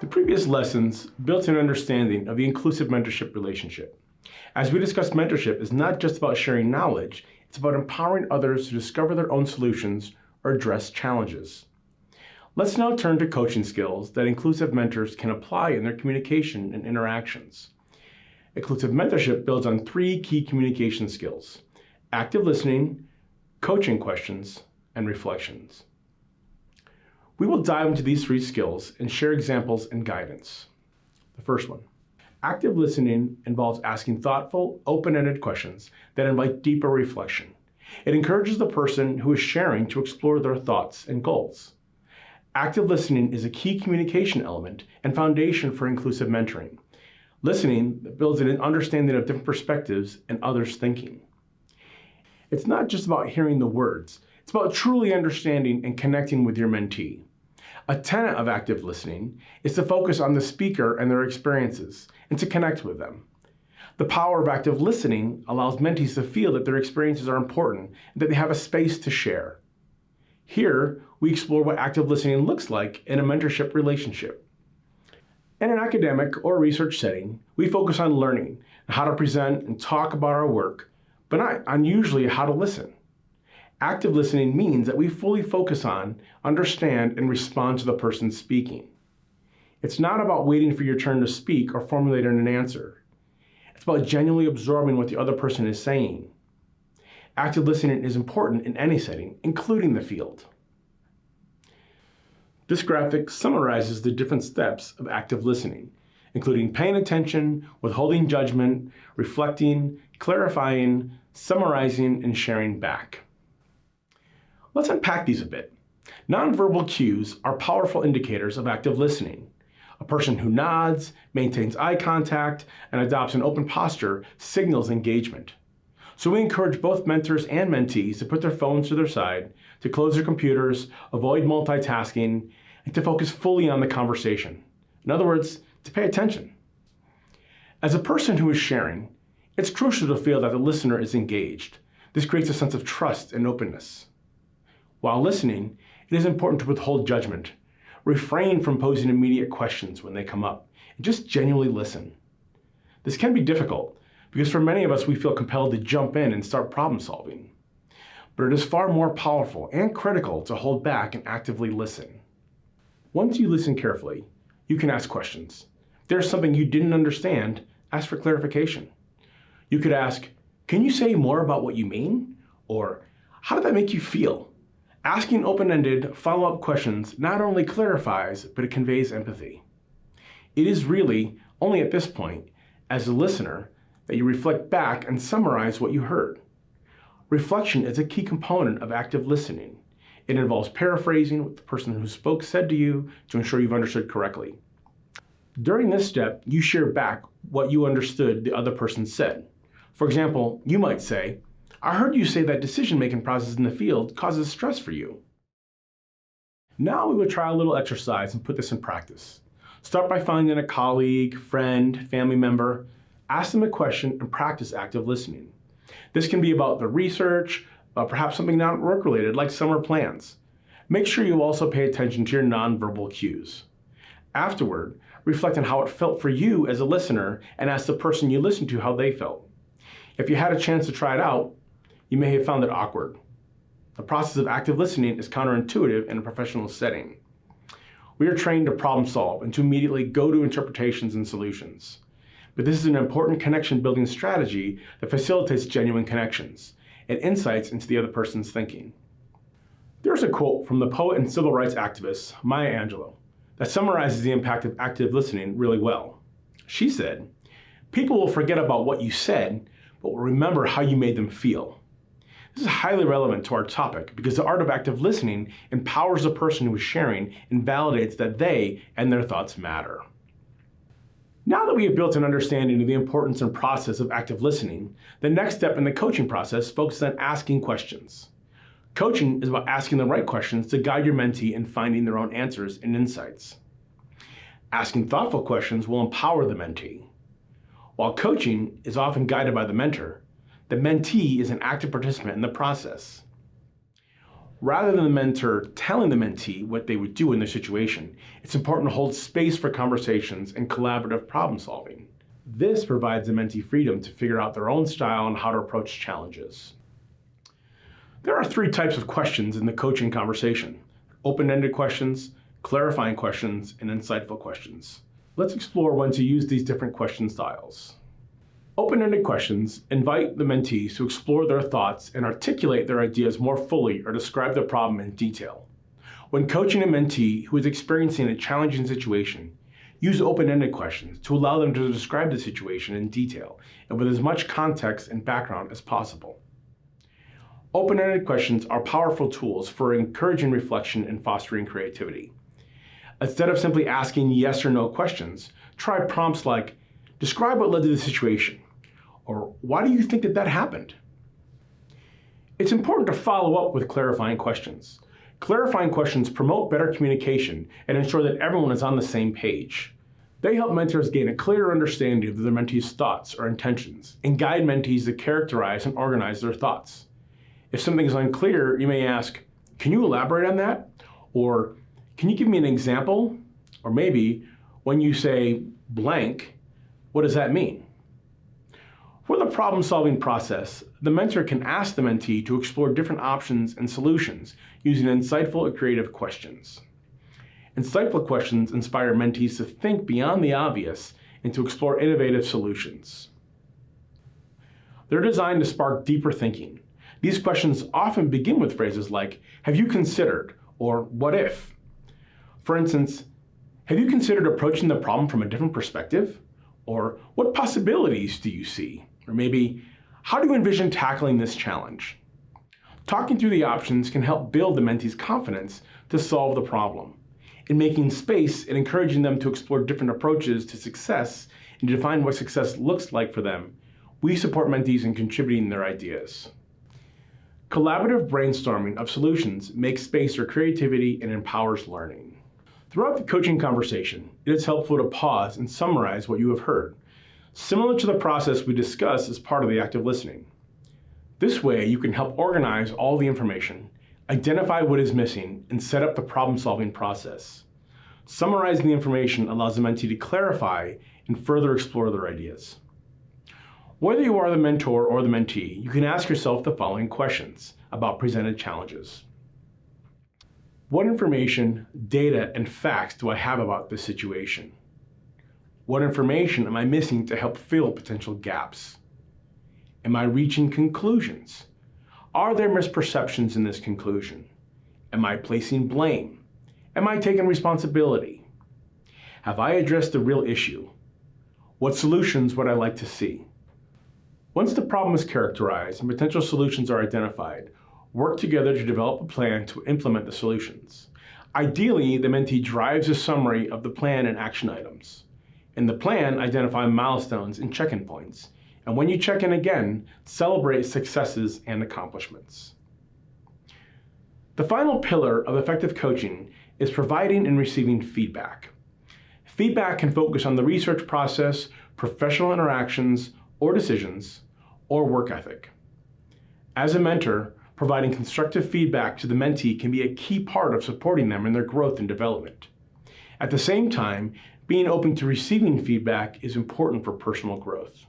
The previous lessons built an understanding of the inclusive mentorship relationship. As we discussed, mentorship is not just about sharing knowledge, it's about empowering others to discover their own solutions or address challenges. Let's now turn to coaching skills that inclusive mentors can apply in their communication and interactions. Inclusive mentorship builds on 3 key communication skills: active listening, coaching questions, and reflections. We will dive into these 3 skills and share examples and guidance. The first one, active listening, involves asking thoughtful, open-ended questions that invite deeper reflection. It encourages the person who is sharing to explore their thoughts and goals. Active listening is a key communication element and foundation for inclusive mentoring. Listening builds an understanding of different perspectives and others' thinking. It's not just about hearing the words, it's about truly understanding and connecting with your mentee. A tenet of active listening is to focus on the speaker and their experiences and to connect with them. The power of active listening allows mentees to feel that their experiences are important and that they have a space to share. Here, we explore what active listening looks like in a mentorship relationship. In an academic or research setting, we focus on learning how to present and talk about our work, but not on usually how to listen. Active listening means that we fully focus on, understand, and respond to the person speaking. It's not about waiting for your turn to speak or formulate an answer. It's about genuinely absorbing what the other person is saying. Active listening is important in any setting, including the field. This graphic summarizes the different steps of active listening, including paying attention, withholding judgment, reflecting, clarifying, summarizing, and sharing back. Let's unpack these a bit. Nonverbal cues are powerful indicators of active listening. A person who nods, maintains eye contact, and adopts an open posture signals engagement. So we encourage both mentors and mentees to put their phones to their side, to close their computers, avoid multitasking, and to focus fully on the conversation. In other words, to pay attention. As a person who is sharing, it's crucial to feel that the listener is engaged. This creates a sense of trust and openness. While listening, it is important to withhold judgment. Refrain from posing immediate questions when they come up, and just genuinely listen. This can be difficult, because for many of us, we feel compelled to jump in and start problem solving. But it is far more powerful and critical to hold back and actively listen. Once you listen carefully, you can ask questions. If there's something you didn't understand, ask for clarification. You could ask, "Can you say more about what you mean?" Or, "How did that make you feel?" Asking open-ended, follow-up questions not only clarifies, but it conveys empathy. It is really only at this point, as a listener, that you reflect back and summarize what you heard. Reflection is a key component of active listening. It involves paraphrasing what the person who spoke said to you to ensure you've understood correctly. During this step, you share back what you understood the other person said. For example, you might say, "I heard you say that decision-making process in the field causes stress for you." Now we would try a little exercise and put this in practice. Start by finding a colleague, friend, family member. Ask them a question and practice active listening. This can be about the research, perhaps something not work-related like summer plans. Make sure you also pay attention to your nonverbal cues. Afterward, reflect on how it felt for you as a listener and ask the person you listened to how they felt. If you had a chance to try it out, you may have found it awkward. The process of active listening is counterintuitive in a professional setting. We are trained to problem solve and to immediately go to interpretations and solutions. But this is an important connection-building strategy that facilitates genuine connections and insights into the other person's thinking. There's a quote from the poet and civil rights activist, Maya Angelou, that summarizes the impact of active listening really well. She said, "People will forget about what you said, but will remember how you made them feel." This is highly relevant to our topic because the art of active listening empowers the person who is sharing and validates that they and their thoughts matter. Now that we have built an understanding of the importance and process of active listening, the next step in the coaching process focuses on asking questions. Coaching is about asking the right questions to guide your mentee in finding their own answers and insights. Asking thoughtful questions will empower the mentee. While coaching is often guided by the mentor, the mentee is an active participant in the process. Rather than the mentor telling the mentee what they would do in their situation, it's important to hold space for conversations and collaborative problem solving. This provides the mentee freedom to figure out their own style and how to approach challenges. There are 3 types of questions in the coaching conversation: open-ended questions, clarifying questions, and insightful questions. Let's explore when to use these different question styles. Open-ended questions invite the mentees to explore their thoughts and articulate their ideas more fully or describe the problem in detail. When coaching a mentee who is experiencing a challenging situation, use open-ended questions to allow them to describe the situation in detail and with as much context and background as possible. Open-ended questions are powerful tools for encouraging reflection and fostering creativity. Instead of simply asking yes or no questions, try prompts like, describe what led to the situation, or why do you think that happened? It's important to follow up with clarifying questions. Clarifying questions promote better communication and ensure that everyone is on the same page. They help mentors gain a clearer understanding of their mentees' thoughts or intentions and guide mentees to characterize and organize their thoughts. If something is unclear, you may ask, can you elaborate on that? Or can you give me an example? Or maybe when you say blank, what does that mean? For the problem-solving process, the mentor can ask the mentee to explore different options and solutions using insightful or creative questions. Insightful questions inspire mentees to think beyond the obvious and to explore innovative solutions. They're designed to spark deeper thinking. These questions often begin with phrases like, have you considered, or what if? For instance, have you considered approaching the problem from a different perspective? Or what possibilities do you see? Or maybe, how do you envision tackling this challenge? Talking through the options can help build the mentee's confidence to solve the problem. In making space and encouraging them to explore different approaches to success and to define what success looks like for them, we support mentees in contributing their ideas. Collaborative brainstorming of solutions makes space for creativity and empowers learning. Throughout the coaching conversation, it is helpful to pause and summarize what you have heard, similar to the process we discussed as part of the active listening. This way, you can help organize all the information, identify what is missing, and set up the problem-solving process. Summarizing the information allows the mentee to clarify and further explore their ideas. Whether you are the mentor or the mentee, you can ask yourself the following questions about presented challenges. What information, data, and facts do I have about this situation? What information am I missing to help fill potential gaps? Am I reaching conclusions? Are there misperceptions in this conclusion? Am I placing blame? Am I taking responsibility? Have I addressed the real issue? What solutions would I like to see? Once the problem is characterized and potential solutions are identified, work together to develop a plan to implement the solutions. Ideally, the mentee drives a summary of the plan and action items. In the plan, identify milestones and check-in points. And when you check in again, celebrate successes and accomplishments. The final pillar of effective coaching is providing and receiving feedback. Feedback can focus on the research process, professional interactions, or decisions, or work ethic. As a mentor, providing constructive feedback to the mentee can be a key part of supporting them in their growth and development. At the same time, being open to receiving feedback is important for personal growth.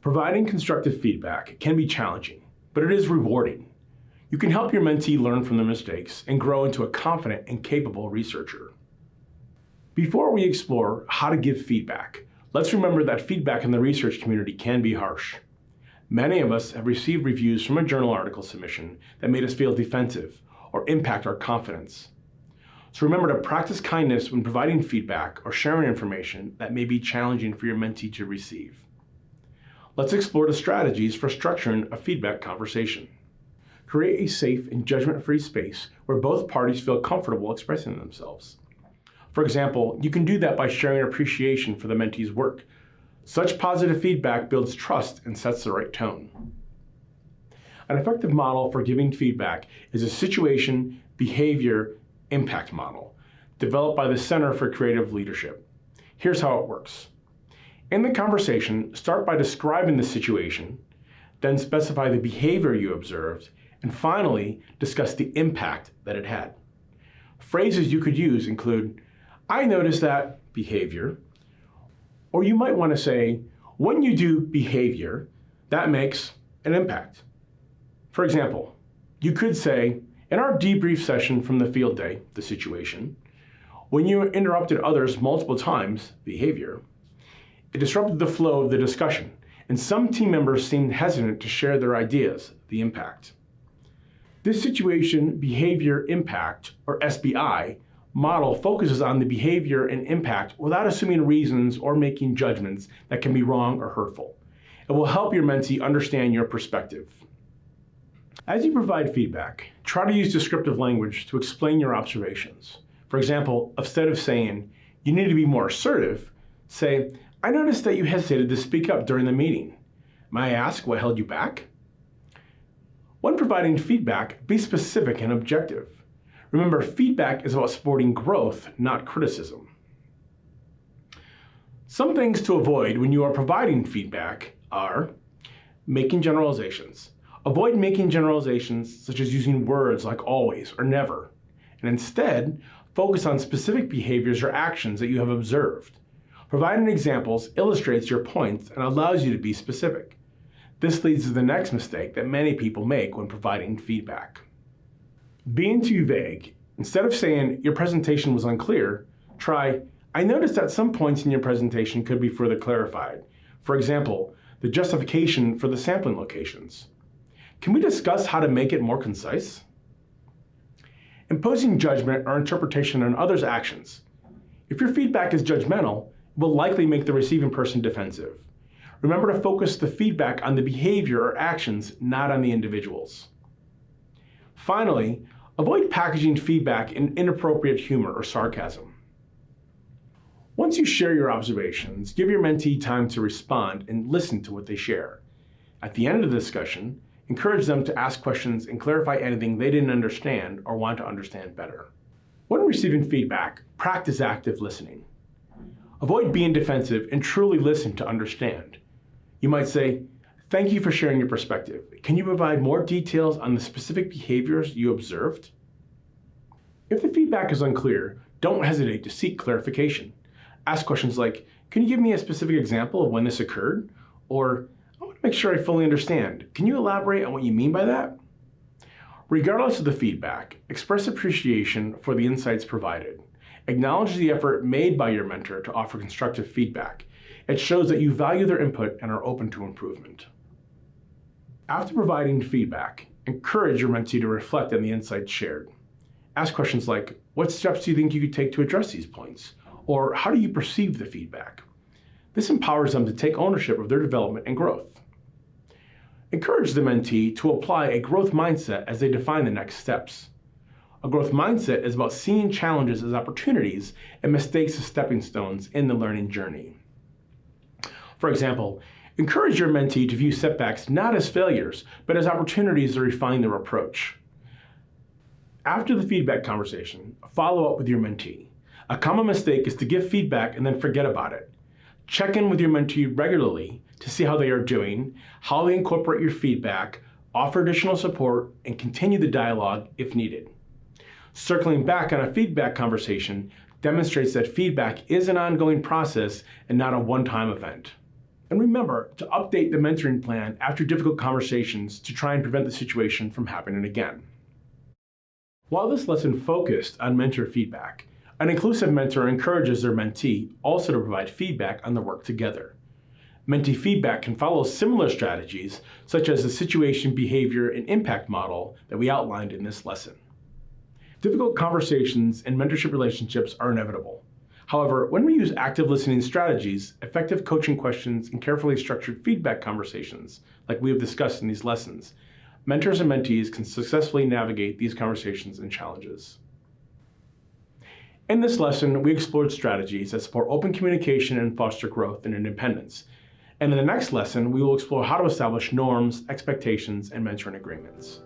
Providing constructive feedback can be challenging, but it is rewarding. You can help your mentee learn from their mistakes and grow into a confident and capable researcher. Before we explore how to give feedback, let's remember that feedback in the research community can be harsh. Many of us have received reviews from a journal article submission that made us feel defensive or impact our confidence. So remember to practice kindness when providing feedback or sharing information that may be challenging for your mentee to receive. Let's explore the strategies for structuring a feedback conversation. Create a safe and judgment-free space where both parties feel comfortable expressing themselves. For example, you can do that by sharing appreciation for the mentee's work. Such positive feedback builds trust and sets the right tone. An effective model for giving feedback is a situation, behavior, impact model, developed by the Center for Creative Leadership. Here's how it works. In the conversation, start by describing the situation, then specify the behavior you observed, And finally, discuss the impact that it had. Phrases you could use include, I noticed that behavior, or you might want to say, when you do behavior, that makes an impact. For example, you could say, in our debrief session from the field day, the situation, when you interrupted others multiple times, behavior, it disrupted the flow of the discussion, and some team members seemed hesitant to share their ideas, the impact. This situation behavior impact, or SBI, model focuses on the behavior and impact without assuming reasons or making judgments that can be wrong or hurtful. It will help your mentee understand your perspective. As you provide feedback, try to use descriptive language to explain your observations. For example, instead of saying, you need to be more assertive, say, I noticed that you hesitated to speak up during the meeting. May I ask what held you back? When providing feedback, be specific and objective. Remember, feedback is about supporting growth, not criticism. Some things to avoid when you are providing feedback are making generalizations. Avoid making generalizations such as using words like always or never, and instead focus on specific behaviors or actions that you have observed. Providing examples illustrates your points and allows you to be specific. This leads to the next mistake that many people make when providing feedback. Being too vague. Instead of saying, your presentation was unclear, try, I noticed that some points in your presentation could be further clarified. For example, the justification for the sampling locations. Can we discuss how to make it more concise? Imposing judgment or interpretation on others' actions. If your feedback is judgmental, it will likely make the receiving person defensive. Remember to focus the feedback on the behavior or actions, not on the individuals. Finally, avoid packaging feedback in inappropriate humor or sarcasm. Once you share your observations, give your mentee time to respond and listen to what they share. At the end of the discussion, encourage them to ask questions and clarify anything they didn't understand or want to understand better. When receiving feedback, practice active listening. Avoid being defensive and truly listen to understand. You might say, thank you for sharing your perspective. Can you provide more details on the specific behaviors you observed? If the feedback is unclear, don't hesitate to seek clarification. Ask questions like, can you give me a specific example of when this occurred? Or, I want to make sure I fully understand. Can you elaborate on what you mean by that? Regardless of the feedback, express appreciation for the insights provided. Acknowledge the effort made by your mentor to offer constructive feedback. It shows that you value their input and are open to improvement. After providing feedback, encourage your mentee to reflect on the insights shared. Ask questions like, what steps do you think you could take to address these points? Or how do you perceive the feedback? This empowers them to take ownership of their development and growth. Encourage the mentee to apply a growth mindset as they define the next steps. A growth mindset is about seeing challenges as opportunities and mistakes as stepping stones in the learning journey. For example, encourage your mentee to view setbacks not as failures, but as opportunities to refine their approach. After the feedback conversation, follow up with your mentee. A common mistake is to give feedback and then forget about it. Check in with your mentee regularly to see how they are doing, how they incorporate your feedback, offer additional support, and continue the dialogue if needed. Circling back on a feedback conversation demonstrates that feedback is an ongoing process and not a one-time event. And remember to update the mentoring plan after difficult conversations to try and prevent the situation from happening again. While this lesson focused on mentor feedback, an inclusive mentor encourages their mentee also to provide feedback on their work together. Mentee feedback can follow similar strategies, such as the situation, behavior, and impact model that we outlined in this lesson. Difficult conversations and mentorship relationships are inevitable. However, when we use active listening strategies, effective coaching questions, and carefully structured feedback conversations, like we have discussed in these lessons, mentors and mentees can successfully navigate these conversations and challenges. In this lesson, we explored strategies that support open communication and foster growth and independence. And in the next lesson, we will explore how to establish norms, expectations, and mentoring agreements.